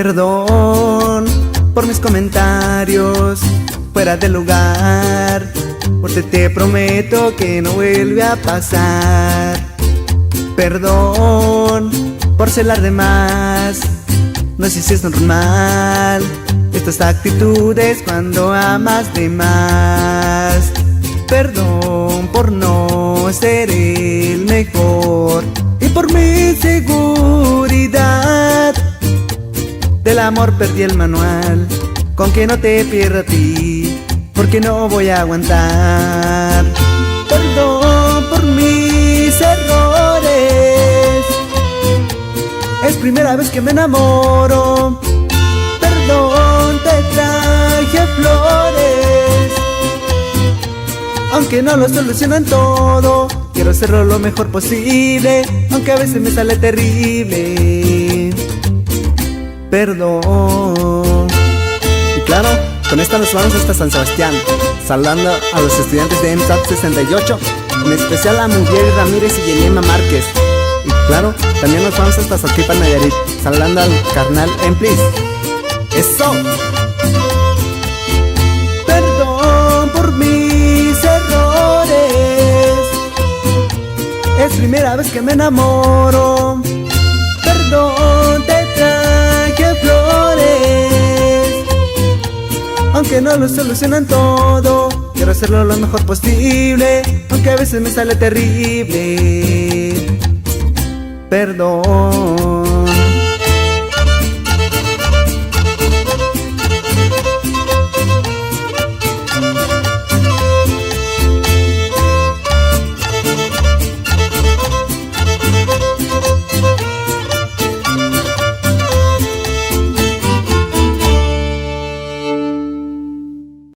Perdón por mis comentarios fuera de lugar, porque te prometo que no vuelve a pasar. Perdón por celar de más, no sé si es normal estas actitudes cuando amas de más. Perdón por no ser el mejor y por mi seguridad. Del amor perdí el manual, con que no te pierda a ti, porque no voy a aguantar. Perdón por mis errores, es primera vez que me enamoro. Perdón, te traje flores, aunque no lo solucionan todo. Quiero hacerlo lo mejor posible, aunque a veces me sale terrible. Perdón. Y claro, con esta nos vamos hasta San Sebastián, saludando a los estudiantes de MSAT 68, en especial a Muriel Ramírez y Yelema Márquez. Y claro, también nos vamos hasta Zaquipan, Nayarit, saludando al carnal Emplis. ¡Eso! Perdón por mis errores, es primera vez que me enamoro. Perdón, te traje flores, aunque no lo solucionan todo. Quiero hacerlo lo mejor posible, aunque a veces me sale terrible. Perdón.